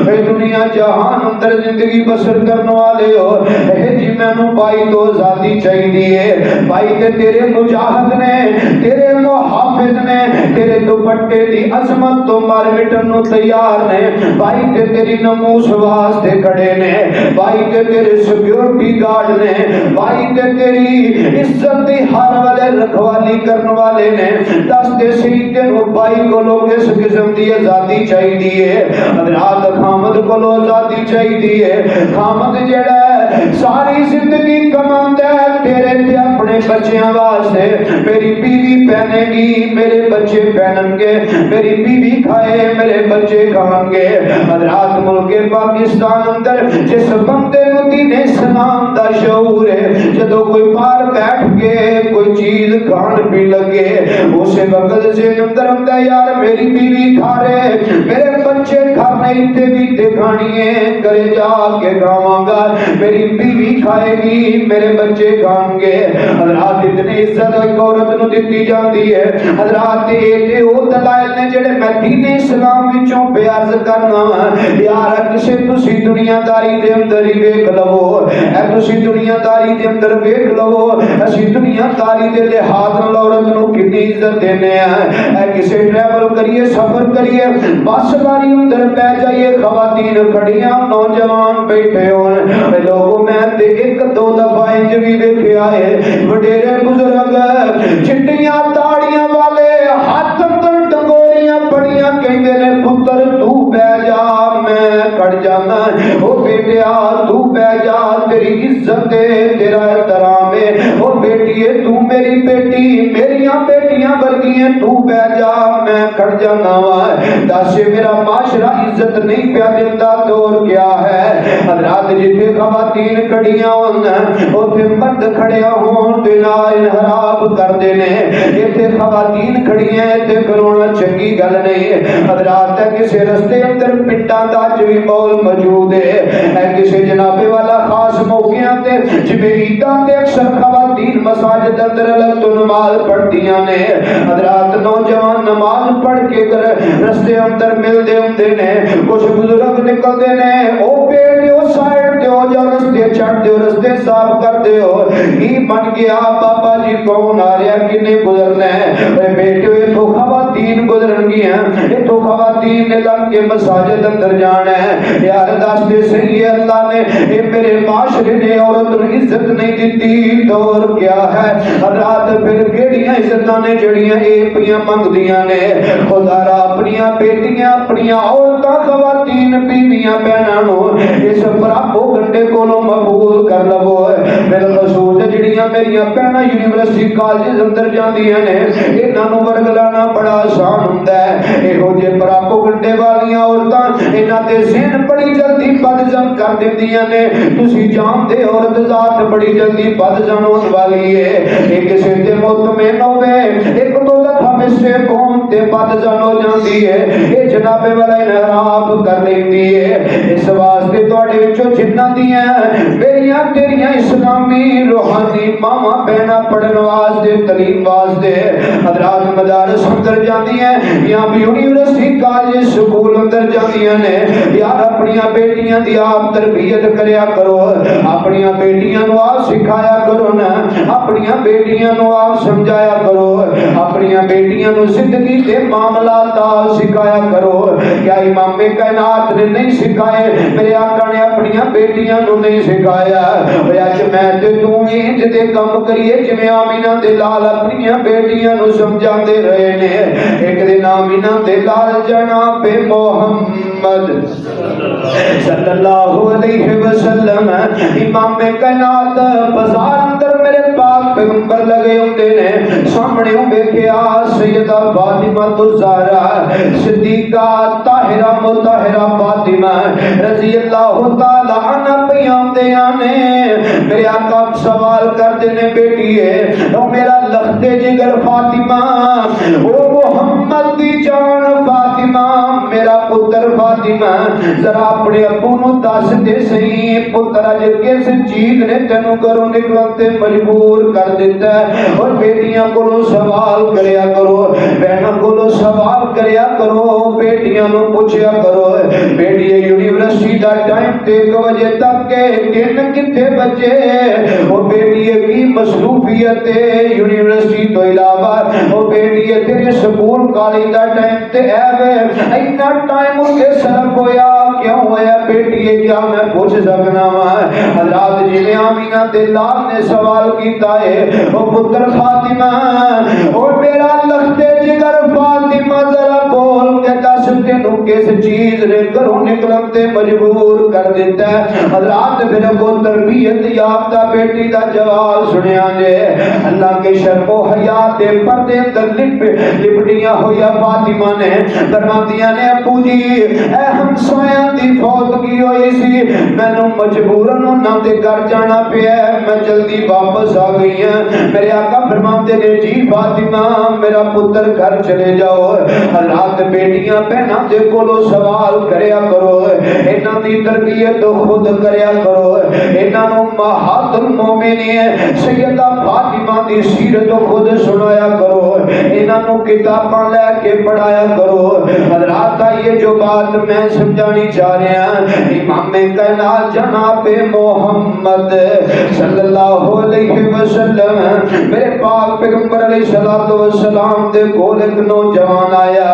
اے دنیا جہان اندر زندگی بسر کرنے والے ہو اے جی مینوں بھائی تو آزادی چاہیے بھائی تے تیرے مجاہد نے تیرے محافظ نے تیرے دوپٹے دی عظمت تو مار مٹن نوں تیار نے بھائی تے تیری نموس واسطے کھڑے نے بھائی تے تیرے سیکیورٹی گارڈ نے بھائی تے تیری عزت دی ہر والے رکھوالی کرنے والے نے دس دے سی تینوں بھائی کو لوگ اس قسم دی آزادی چاہیے حضرات خامد کو لو آزادی چاہیے خامد جڑا ہے ساری زندگی کماندا ہے تیرے تے اپنے بچیاں واسطے میری بیوی پہنے گی میرے بچے پہنن گے میری بیوی کھائے میرے بچے کھان گے حضرات ملک پاکستان اندر جس بندے نوں دین اسلام دا شعور ہے جدوں کوئی باہر بیٹھ کے کوئی چیز کھان پی لگے اسے وقت سے اندر آندا یار میری بیوی کھا رہے میرے بچے کھانے تے بھی کھانی ہے کرے جا کے کھاواں گا میری بیوی کھائے گی میرے بچے کھان گے حضرات اتنی عزت ایک عورت نوں دتی جاندی ہے حضرات اے او دلائل نے جڑے میں دین اسلام وچوں بیان کرنا یار کسے تسی دنیا داری دے اندر ہی ویکھ لو اے تسی دنیا داری دے اندر ویکھ لو اسی دنیا داری دے لحاظ نال عورت نوں کتنی عزت دینے ہیں اے کسے ٹریول کریے سفر کریے بس گاڑی اندر بیٹھ جائیے خواتین کھڑیاں نوجوان بیٹھے ہون لوگوں میں تے ایک دو دفعہ انج وی ویکھیا ہے وڈیرے بزرگ چٹیاں تاڑیاں والے ہاتھ اندر ٹنگوریاں پڑیاں کہندے نے پتر تو بیٹھ جا میں کڑ جانا او بیٹیا تو بیٹھ جا تیری عزت ہے تیرا احترام ہے او بیٹی تو میری بیٹی میریاں بیٹیاں ورگیاں تو بیٹھ جا میں کڑ جانا وا دس میرا معاشرہ عزت نہیں پیا دیتا تو اور کیا ہے حضرات جتھے خواتین کھڑیاں ہون اوتھے مرد کھڑیا ہون تے نا انحراف کردے نے ایتھے خواتین کھڑیاں تے کرونا چنگی گل نہیں حضرات کسے رستے اندر پٹاں دا بھی مول موجود ہے اے کسے جناب والا خاص موقعاں تے جویں عیداں تے اکثر خواتین مساجد اندر الگ تو نماز پڑھدیاں نے حضرات نوجوان نماز پڑھ کے رستے اندر ملدے ہوندے نے کچھ بزرگ نکلدے نے او بیٹھو سائیڈ تے ہو جا رستے چھڈ دیو رستے صاف کر دیو کی بن گیا بابا جی کون آ رہا کنے گزرنا ہے اے بیٹھو تو خواتین گزرن گیاں تو خواتین نے لگ کے مساجد اندر جانا ہے یار دس دے صحیح اللہ نے اے میرے معاشرے نے عورت کو عزت نہیں دیتی تو اور کیا ہے حضرات پھر کیڑیاں عزتاں نے جڑیاں اے پیاں منگدیاں نے خدا را اپنیاں بیٹیاں اپنیاں عورتاں خواتین بیویاں بہناں نو اس برابو گھنٹے کولوں مقبول کر لو بالخصوص جڑیاں میریاں بہناں یونیورسٹی کالج اندر جاندیاں نے انہاں نو ورگلانا بڑا آسان ہوندا ہے ایہو جے برابو گھنٹے والیاں عورتاں انہاں دے ذہن بڑی جلدی بدزن کر دیندیاں نے تسی جانتے عورت ذات بڑی جلدی بدزن ہون والی ہے اے کسے تے مطمئن ہوے ایک دو دفعہ مسٹیک ہون تے بدزن ہو جاندی ہے، یہ جناب والا انحراف کر لیندی ہے۔ اس واسطے تواڈے وچوں جنہاں دیاں میریاں تیریاں اسلامی روحانی ماما بہنا پڑھن واسطے تعلیم واسطے حضرات مدارس اندر جاندی ہیں یا بھی یونیورسٹی کالج سکول اندر جاندیاں نے، یار اپنیاں بیٹیاں دی آپ تربیت کریا کرو، اپنیاں بیٹیاں نو آپ سکھایا کرو نا، اپنیاں بیٹیاں نو آپ سمجھایا کرو، اپنیاں بیٹیاں نو زندگی کے معاملات سکھایا کرو۔ کیا امام کائنات نے نہیں سکھائے؟ میرے آقا نے اپنیاں بیٹیاں نو نہیں سکھایا؟ اج میں تے تو انج دے کم کریے جویں آمینہ دے لال اپنیاں بیٹیاں نو سمجھاندے رہے نے۔ ایک دن آمینہ دے لال جناب محمد صلی اللہ علیہ وسلم امام کائنات بازار اندر میرے پاک پیغمبر لگے ہوندے نے، سامنے ویکھیا سیدہ فاطمہ الزہرا صدیقہ طاہرہ مطہرہ فاطمہ رضی اللہ تعالی عنہ پیاندیاں نے۔ میرے آقا سوال کرتے نے بیٹی ہے او میرا لخت جگر فاطمہ، او محمد دی جان فاطمہ، میرا پتر فاطمہ، ذرا اپنے ابو نو دس دے سی پتر اج کس چیز نے تینوں گھروں نکلن تے مجبور کر دیتا ہے۔ اور بیٹیاں کولوں سوال کریا کرو، بہناں کولوں سوال کریا کرو، بیٹیاں نو پوچھیا کرو بیٹی یونیورسٹی دا ٹائم تے 1 بجے تک کے دن کتنے بجے، او بیٹی کی مصروفیت یونیورسٹی تو علاوہ او بیٹی تیرے سکول کالج دا ٹائم تے ایوے اتنا ٹائم اتے صرف ہویا کیوں ہویا بیٹی کیا میں پوچھ سکنا وا؟ حضرات جی آمینہ دے لال نے سوال کیتا ہے او پتر فاطمہ، او میرا لخت جگر فاطمہ ذرا بول کے دس تینوں کس چیز نے گھروں نکلن تے مجبور کر دیتا ہے؟ حضرات پھر کو تربیت یافتہ بیٹی دا جواب سنیا جے، اللہ کے شرم و حیا دے پردے اندر لپٹیاں ہویا فاطمہ نے فرماندیاں نے ابو جی اے ہمسایاں دی فوتگی ہوئی سی، مینوں مجبورن انہاں دے گھر جانا پیا، میں جلدی واپس آ گئی ہوں۔ میرے آقا فرماندے نے جی فاطمہ میرا پتر گھر چلے جاؤ۔ حضرات بیٹیاں بہناں دے کولوں سوال کریا کرو، انہاں دی تربیت خود کریا کرو، انہاں نو امہات المومنین سیدہ فاطمہ دی سیرت خود سنایا کرو، انہاں نو کتاباں لے کے پڑھایا کرو۔ حضرات یہ جو بات میں سمجھانی چاہ رہا ہوں، امام کائنات جناب محمد صلی اللہ علیہ وسلم میرے پاک پیغمبر علیہ الصلوۃ والسلام دے کول ایک نوجوان آیا،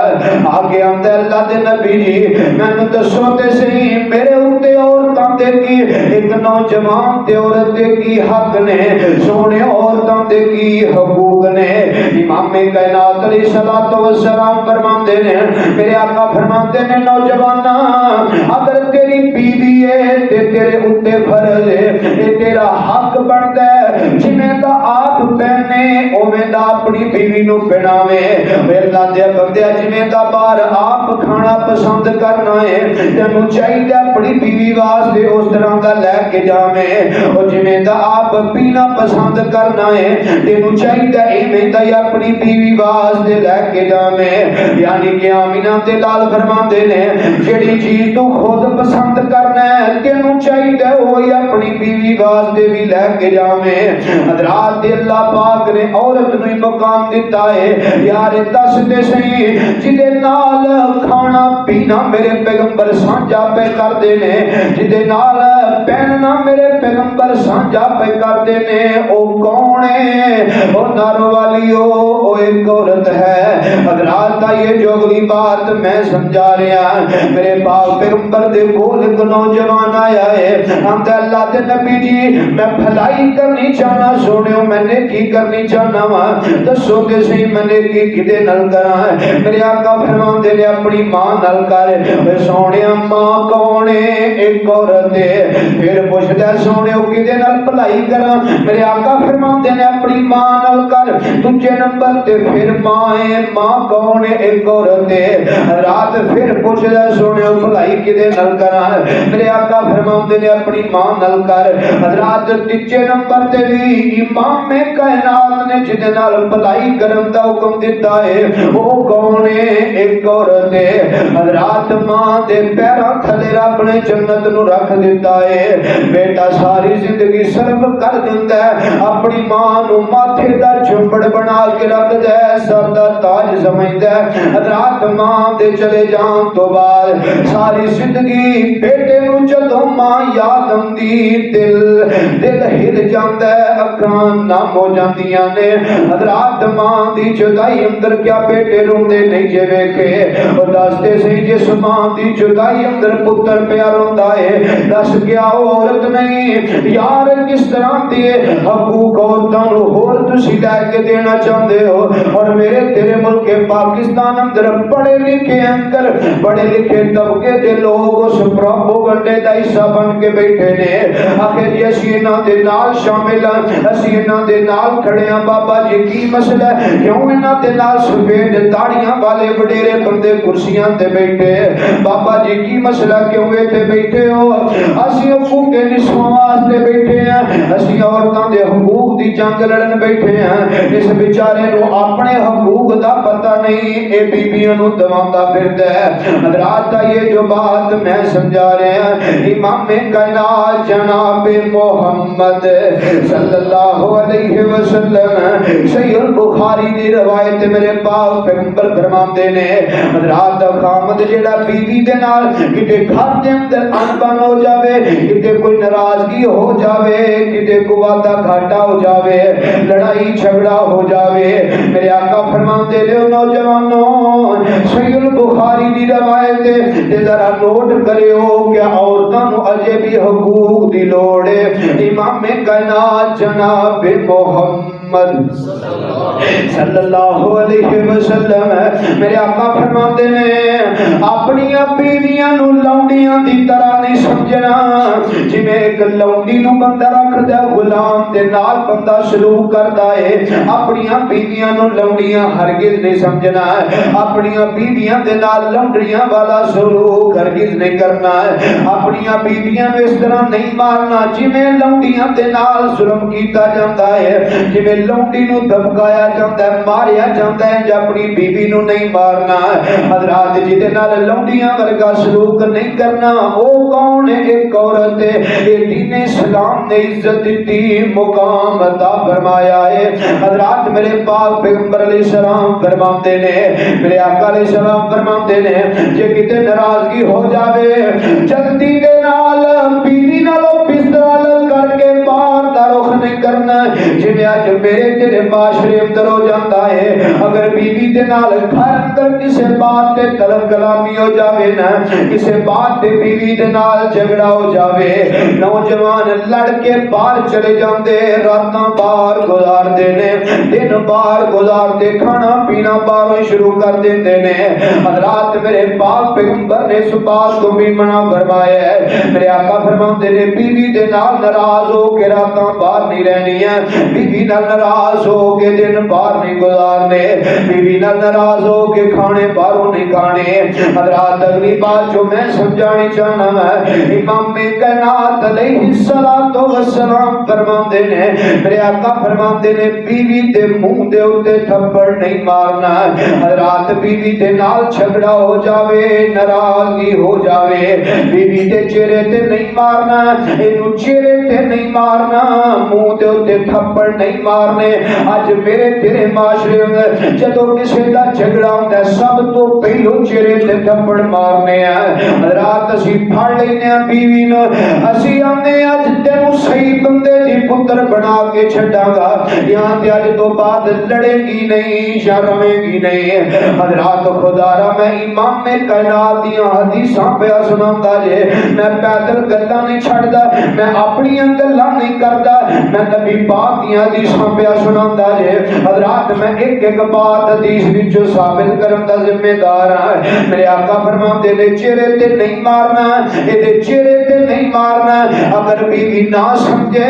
آگے آندا اللہ دے نبی جی مینوں دسو تے صحیح میرے اوتے عورتاں دے کی ایک نوجوان تے عورت دے کی حق نے، سونے عورتاں دے کی حقوق نے؟ امام کائنات علیہ الصلوۃ والسلام فرماندے نے، میرے آقا فرماندے نے نوجوانا اگر تیری بیوی ہے تے تیرے اوتے فرض ہے، اے تیرا حق بندا ہے جویں دا آپ پہنے اوویں دا اپنی بیوی نو پہناویں۔ اللہ دے بندے جویں دا باہر آپ کھانا پسند کرنا ہے تینوں چاہیے اپنی بیوی واسطے اس طرح دا لے کے جاویں، اور جویں دا آپ پینا پسند کرنا ہے تینوں چاہیے ایویں دا اپنی بیوی واسطے لے کے جاویں۔ یعنی کہ آمینہ تے لال فرماندے نے جڑی چیز تو خود پسند کرنا ہے تینوں چاہیے وہی اپنی بیوی واسطے بھی لے کے جاویں۔ حضرات اللہ پاک نے عورت نو مقام دیتا ہے، یار دس دے صحیح جدے نال کھانا پینا میرے پیغمبر سانجا پہ کر دینے، جدے نال پہننا میرے پیغمبر سانجا پہ کر دینے، او کون ہے؟ او نارو والی او ایک عورت ہے۔ حضرات یہ جو اگلی بات میں سمجھا رہا میرے پاک پیغمبر دے کول ایک نوجوان آیا ہے، ہم تے اللہ دے نبی جی میں بھلائی کرنی چاہنا سونیو میں نیکی کرنی چاہنا وا، دسو تے صحیح میں نیکی کدے نال کراں؟ میرے آقا فرماندے نے اپنی ماں نال کر۔ سونیا ماں کون ہے؟ ایک عورت ہے۔ پھر پوچھدا سونیو کدے نال بھلائی کراں؟ میرے آقا فرماندے نے اپنی ماں نال کر۔ دوجے نمبر تے پھر ماں ہے، ماں کون ہے؟ ایک عورت ہے۔ رات پھر پوچھدا سونیو بھلائی کدے نال کراں؟ میرے آقا فرماندے نے اپنی ماں نال کر۔ حضرات تیجے نمبر تے بھی امام کائنات نے جدے نال بھلائی کرن دا حکم دیتا ہے وہ کون ہے؟ ایک عورت ہے حضرات ماں دے پیراں تھلے رب نے جنت نو رکھ دیتا ہے بیٹا ساری زندگی صرف کر دیندا ہے اپنی ماں نو ماتھے دا جھنبڑ بنا کے رکھ دے سر دا تاج سمجھدا ہے حضرات ماں دے چلے جان تو بعد ساری زندگی بیٹے نو جدوں ماں یاد آندی دل ہل جاندا ہے اکھاں نم ہو جاندیاں نے حضرات ماں دی جدائی اندر کیا بیٹے روندے نہیں جے ویکھے او دستے سی جس ماں دی جدائی اندر پتر پیار ہوندا ہے دس کیا عورت نہیں یار کس طرح دی حقوق عورتاں نو ہور تسی لے کے دینا چاہندے ہو اور میرے تیرے ملک پاکستان اندر پڑھے لکھے انکل بڑے لکھے طبقے دے لوگ اس پروپیگنڈے دا حصہ بن کے بیٹھے نے آخر جی اسی انہاں دے نال شامل اسی انہاں دے نال کھڑے ہیں بابا جی کی مسئلہ ہے کیوں انہاں دے نال سفید داڑیاں والے وڈیرے بندے کرسیاں تے بیٹھے بابا جی کی مسئلہ کیوں تے بیٹھے ہو اسی حقوق کے نسواں واسطے بیٹھے ہیں اسی عورتاں دے حقوق دی جنگ لڑن بیٹھے ہیں اس بیچارے نو اپنے حقوق دا پتہ نہیں اے بیبیاں نو دواندا پھردا ہے حضرات یہ جو بات میں سمجھا رہے ہیں امام کائنات جناب محمد صلی اللہ علیہ وسلم صحیح البخاری دی روایت میرے پاک پیغمبر فرماندے نے حضرات دا خامد جڑا بیوی دے نال کتے گھر دے اندر انبن ہو جاوے کتے کوئی ناراضگی ہو جاوے کتے کو وعدہ گھاٹا ہو جاوے لڑائی جھگڑا ہو جاوے میرے آقا فرماندے نے نوجوانوں صحیح البخاری دی روایت تے ذرا نوٹ کریو کہ عورتاں نو اجے بھی حقوق دی لوڑ ہے امام کائنات جناب محمد صلی اللہ علیہ وسلم میرے آقا فرماتے ہیں اپنی بیویاں نو لونڈیاں دی طرح نہیں سمجھنا جی میں ایک لونڈی نو بندہ رکھدا غلام دے نال بندہ سلوک کردا ہے اپنی بیویاں نو لونڈیاں ہرگز نہیں سمجھنا اپنی بیویاں دے نال لونڈیاں والا سلوک ہرگز نہیں کرنا اپنی بیویاں نو اس طرح نہیں مارنا جی میں لونڈیاں دے نال ظلم کیتا جاندا ہے جی میں لونڈی نو دبکایا جاندا ہے ماریا جاندا ہے جے اپنی بیوی نو نہیں مارنا حضرات جی دے نال لونڈیاں ورگا سلوک نہیں کرنا او کون ہے ایک عورت ہے دین اسلام نے عزت دی مقام عطا فرمایا ہے حضرات میرے پاک پیغمبر علیہ السلام فرماتے نے میرے آقا علیہ السلام فرماتے نے جے کتے ناراضگی ہو جاوے جلدی دے نال بیوی نالوں پستال کر کے باہر دا رخ نہیں کرنا جی میں آج میرے تیرے معاشرے اندر ہو جاتا ہے اگر بیوی دے نال گھر اندر کسے بات تے طلب کلامی ہو جاوے نا کسے بات تے بیوی دے نال جھگڑا ہو جاوے نوجوان لڑ کے باہر چلے جاندے راتاں باہر گزار دینے دن باہر گزار دے کھانا پینا باہروں شروع کر دیندے نے حضرات میرے پاک پیغمبر نے اس بات کو بھی منع فرمایا ہے میرے آقا فرماتے نے بیوی دے نال ناراض ہو کے راتاں باہر نہیں رہنی ہے بیوی نال ناراض ہو کے دن باہر نہیں گزارنے بیوی نال ناراض ہو کے کھانے باہروں نہیں کھانے حضرات اگلی بات جو میں سمجھانی چاہنا ہے امام کائنات علیہ الصلوۃ والسلام فرماندے نے میرے آقا فرماندے نے بیوی دے منہ دے اوتے تھپڑ نہیں مارنا حضرات بیوی دے نال جھگڑا ہو جاوے ناراضگی ہو جاوے بیوی دے چہرے تے نہیں مارنا اینو چہرے تے نہیں مارنا منہ دے اوتے تھپڑ نہیں مارنے اج میرے تیرے معاشرے میں جدوں کسے دا جھگڑا ہوندا ہے سب تو پہلو چہرے تے تھپڑ مارنے ہیں رات اسی پھڑ لینے بیوی نو اسی آنے اج تینوں صحیح بندے دی پتر بنا کے چھڈاں گا یہاں تے اج تو بعد لڑے گی نہیں یا روے گی نہیں حضرات خدا را میں امام کائنات دیاں حدیثاں پیا سناوندا جے میں پیدل گلاں نہیں چھڑدا میں اپنی گلاں نہیں کردا میں نبی پاک دیاں حدیثاں پیا سناوندا جے حضرات میں ایک ایک بات حدیث وچوں ثابت کرن دا ذمہ دار ہاں میرے آقا فرماندے نے چہرے تے نہیں مارنا اے دے چہرے تے نہیں مارنا ہے، اگر بیوی نہ سمجھے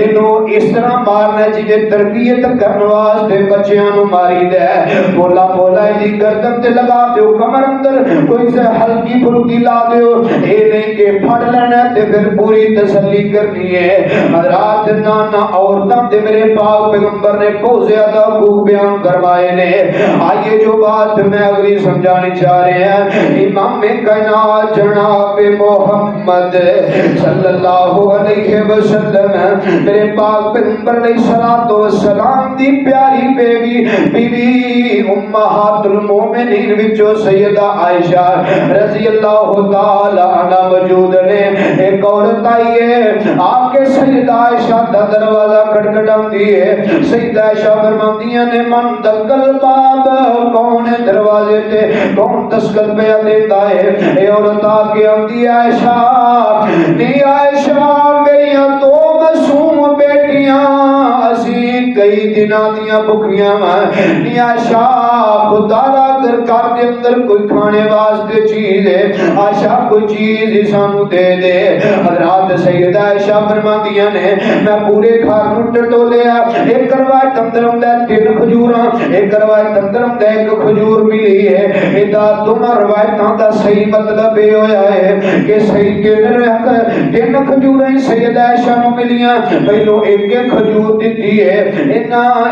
اینو اس طرح مارنا جی تربیت کرنے واسطے بچیاں نو ماری دے، بولا بولا دی گردن تے لگا دیو، کمر اندر کوئی سے ہلکی پھلکی لا دیو، اے نہیں کہ پھڑ لینا تے پھر پوری تسلی کرنی ہے۔ حضرات نانا عورتاں تے میرے پاک پیغمبر نے بہت زیادہ حقوق بیان کروائے نے۔ آئیے جو بات میں اگلی سمجھانی چاہ رہے ہیں، امام کائنات جناب محمد صلی اللہ علیہ وسلم میرے پاک پیغمبر علیہ الصلوۃ والسلام دی پیاری بیوی بیوی امہات المومنین وچوں سیدہ عائشہ رضی اللہ تعالی عنہا موجود نے۔ ایک عورت آئی ہے، آپ کے سیدہ عائشہ دا دروازہ کھٹکھٹاندی ہے، سیدہ عائشہ فرماندیاں نے من دقل باب، کون ہے دروازے تے، کون دستک پہ دیتا ہے؟ اے عورت آ کے آندی عائشہ، نی عائشہ میریاں دو معصوم بیٹیاں اسی کئی دناں دیاں بکریاں نی عائشہ خدا را اگر گھر دے اندر کوئی کھانے واسطے چیز ہے، عائشہ کوئی چیز ہی سانو دے دے۔ حضرات سیدہ عائشہ فرماندیاں نے میں پورے گھر نو ٹٹولیا، ایک روایت اندر ہوندا ہے 3 کھجوراں، ایک روایت اندر ہوندا ہے 1 کھجور ملی ہے۔ ادا دونوں روایتاں دا صحیح مطلب یہ ہویا ہے کہ صحیح کے 3 کھجوراں سیدہ عائشہ نو ملیاں، پہلو ایک کھجور دیتی ہے،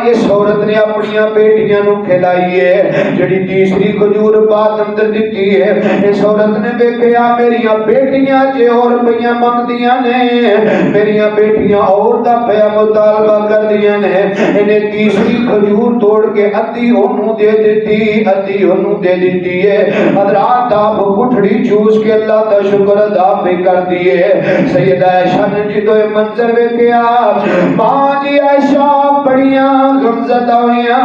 اس عورت نے اپنی بیٹیاں نو کھلائی ہے، جڑی تیسری کھجور بعد اندر دیتی ہے، اس عورت نے دیکھیا میریاں بیٹیاں جے اور پیاں منگدیاں نے، میریاں بیٹیاں اور دا پیا مطالبہ کر دیا نے، انہیں تیسری کھجور توڑ کے ادھی انہوں دے دیتی، ادھی انہوں دے دیتی ہے۔ حضرات آپ گٹھڑی چوس کے اللہ کا شکر ادا بھی کر دیے۔ سیدہ عائشہ نے جدو یہ منظر ویکھیا، ماں جی عائشہ بڑیاں غمزدہ ہویاں،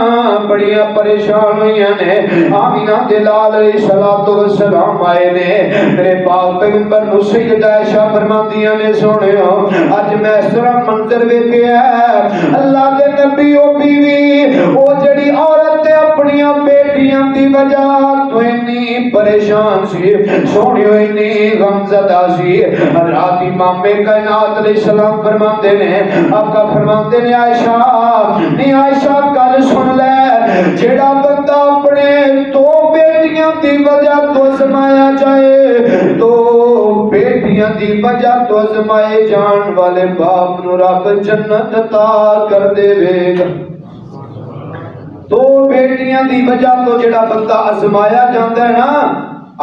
بڑیاں پریشان ہویاں نے۔ آمینہ دلال علیہ الصلوۃ والسلام آئے نے، میرے پاک پیغمبر نو سیدہ عائشہ فرماندیاں نے سنیو اج میں اس طرح منظر ویکھیا ہے، اللہ دے نبی او بیوی او جڑی عورت اپنی بیٹیاں دی وجہ تو اتنی پریشان سی، سونیو اتنی غمزدہ سی۔ حضرات امام کائنات علیہ السلام فرماندے نے، آقا فرماندے نے عائشہ نی عائشہ گل سن لے، جڑا بندہ اپنے 2 بیٹیاں دی وجہ تو سمایا جائے، تو بیٹیاں دی وجہ تو سمائے جان والے باپ نو رب جنت عطا کر دے گا۔ 2 بیٹیاں دی وجہ تو جڑا بندہ ازمایا جاندا ہے نا،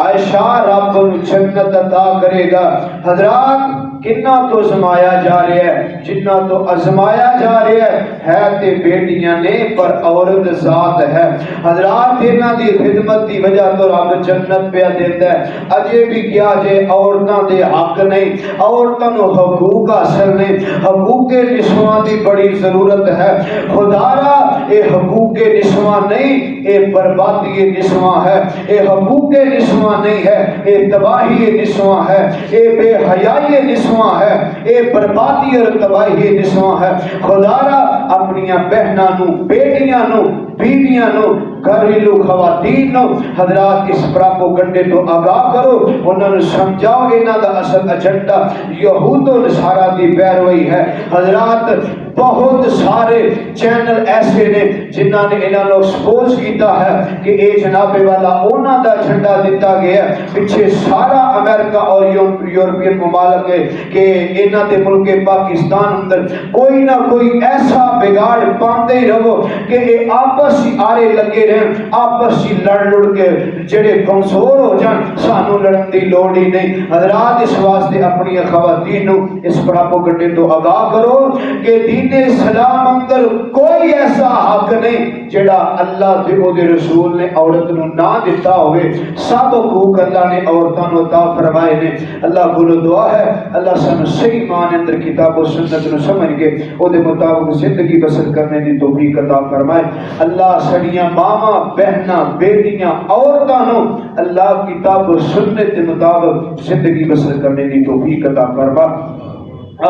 عائشہ رب جنت عطا کرے گا۔ حضرات کنا تو ازمایا جا رہا ہے، جنہ تو ازمایا جا رہا ہے تے بیٹیاں نے پر عورت ذات ہے۔ حضرات انہاں دی خدمت دی وجہ تو رب جنت پہ دیتا ہے۔ اجے بھی کیا جے عورتاں دے حق نہیں، عورتاں نو حقوق حاصل نہیں، حقوق نسواں دی بڑی ضرورت ہے۔ خدا را اے حقوق نسواں نہیں، اے بربادی نسواں ہے، اے حقوق نسواں نہیں ہے، اے تباہی نسواں ہے، اے بے حیائی نسواں ہے، اے بربادی اور تباہی نسواں ہے۔ خدا را اپنی بہناں نو، بیٹیاں نو، بیویاں نو، گھریلو خواتین نو حضرات اس پراپوگنڈے تو آگاہ کرو، انہاں نو سمجھاؤ انہاں دا اصل ایجنڈا یہود و نصارہ دی پیروی ہے۔ حضرات بہت سارے چینل ایسے نے جنہاں نے انہاں نو ایکسپوز کیتا ہے کہ اے جناب والا انہاں دا جھنڈا دیتا گیا ہے، پیچھے سارا امریکہ اور یورپین ممالک ہے کہ انہاں دے ملک پاکستان اندر کوئی نہ کوئی ایسا بگاڑ پاندے ہی رہو کہ اے آپس ہی آرے لگے رہن، آپس ہی لڑ لڑ کے جڑے کمزور ہو جان، سانو لڑن دی لوڑ ہی نہیں۔ حضرات اس واسطے اپنی خواتین نو اس پراپوگنڈے تو آگاہ کرو کہ دین اسلام اندر کوئی ایسا حق نہیں جڑا اللہ تے او دے رسول نے عورت نو نہ دیتا ہوئے۔ سب حقوق اللہ نے عورتاں نو عطا فرمائے نے۔ اللہ کو دعا ہے اللہ سانو صحیح معنی اندر کتاب و سنت نو سمجھ کے او دے مطابق زندگی بسر کرنے دی توفیق عطا فرمائے۔ اللہ سڑیاں ماما بہناں بیٹیاں عورتاں نو اللہ کتاب و سنت کے مطابق زندگی بسر کرنے دی توفیق عطا فرما۔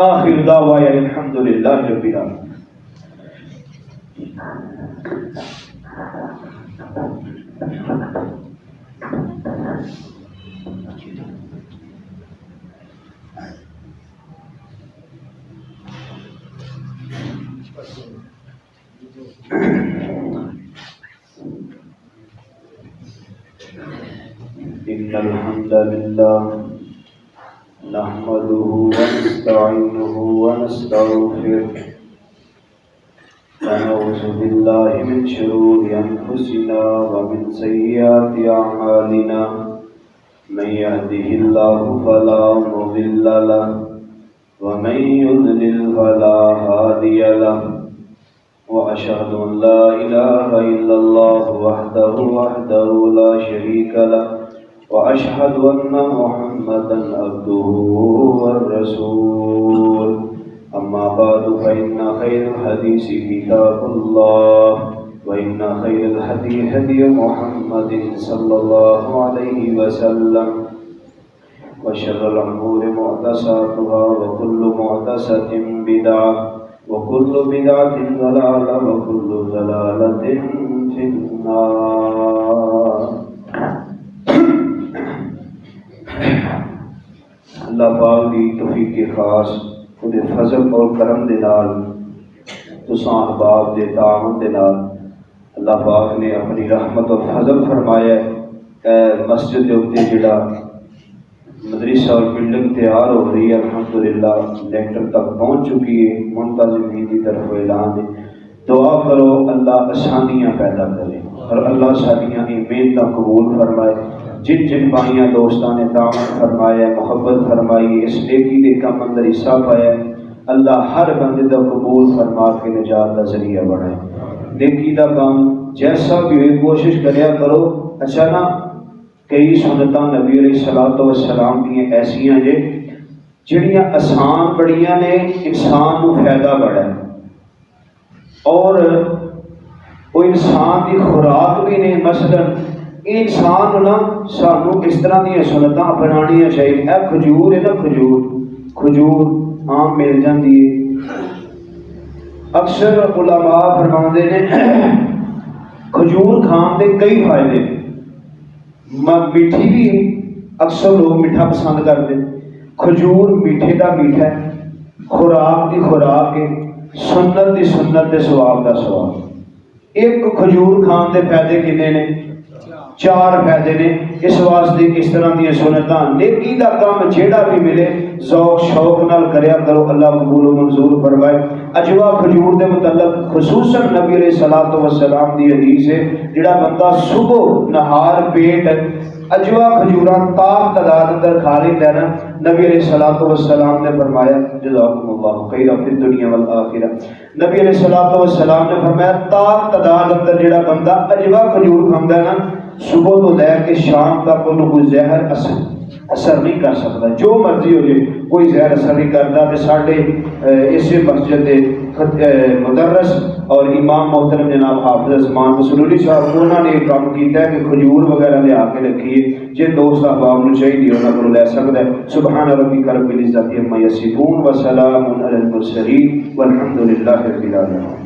آخر دعوانا الحمدللہ رب العالمین۔ إن الحمد لله نحمده ونستعينه ونستغفره ونعوذ بالله من شرور أنفسنا ومن سيئات أعمالنا من يهده الله فلا مضل له ومن يضلل فلا هادي له وأشهد أن لا إله إلا الله وحده لا شريك له وأشهد أن محمدا عبده والرسول أما بعد فإن خير الحديث كتاب الله وإن خير الهدي هدي محمد صلى الله عليه وسلم وشر الأمور محدثاتها وكل محدثة بدعة وكل بدعة ضلالة وكل ضلالة في النار. اللہ پاک دی توفیق خاص خود فضل اور کرم دے نال تساں احباب دے تعاون دے نال اللہ پاک نے اپنی رحمت اور فضل فرمایا ہے. مسجد دے اوتے جڑا مدرسہ اور بلڈنگ تیار ہو رہی ہے الحمدللہ لیکٹر تک پہنچ چکی ہے. منتظمین کی طرف اعلان ہے دعا کرو اللہ آسانیاں پیدا کرے اور اللہ ساریاں محنتاں قبول فرمائے. جن جن بھائیاں دوستاں نے تعاون فرمایا محبت فرمائی اس نیکی دے کام اندر حصہ پایا اللہ ہر بندے دا قبول فرما کے نجات دا ذریعہ بنائے. نیکی دا کام جیسا بھی ہوئے کوشش کریا کرو. اچھا نا کئی سنتاں نبی علیہ الصلوۃ والسلام دیاں ایسیاں جڑیاں آسان بڑیاں نے انسان کو فائدہ بڑا ہے اور وہ انسان کی خوراک بھی نے. مثلا انسان نا سانو اس طرح دیا سنتاں اپنانیاں چاہیے. اے کھجور ہے نا کھجور عام مل جاتی ہے. اکثر علماء فرماندے نے کھجور کھان دے کئی فائدے. میٹھی بھی ہے اکثر لوگ میٹھا پسند کرتے. کھجور میٹھے دا میٹھا ہے خوراک دی خوراک ہے سنت دی سنت دے ثواب دا ثواب. ایک کھجور کھان دے فائدے کنے نے 4 فائدے نے. اس واسطے اس طرح دیا سنتاں نیکی دا کام جیڑا بھی ملے ذوق شوق نال کریا کرو اللہ قبول و منظور فرمائے. اجوا کھجور دے متعلق خصوصاً نبی علیہ الصلوۃ والسلام دی حدیث ہے جڑا بندہ صبح نہار پیٹ اجوا کھجوراں تاک تعداد اندر کھا لیتا ہے نا نبی علیہ الصلوۃ والسلام نے فرمایا جزاکم اللہ خیرا فی الدنیا والآخرہ. نبی علیہ الصلوۃ والسلام نے فرمایا تاک تعداد اندر جڑا بندہ اجوا کھجور کھاندا ہے نا صبح تو لے کے شام تک انہوں کوئی زہر اثر نہیں کر سکتا. جو مرضی ہو جائے کوئی زہر اثر نہیں کرتا. ساڈے اسی مسجد کے مدرس اور امام محترم جناب حافظ عثمان مسلولی صاحب انہوں نے ایک کام کیتا ہے کہ کھجور وغیرہ لے آ کے رکھیے جن دوست احباب نو چاہیے انہوں کو لے سکتا ہے. سبحان ربک رب العزت عما یصفون وسلام علی المرسلین والحمد للہ رب العالمین.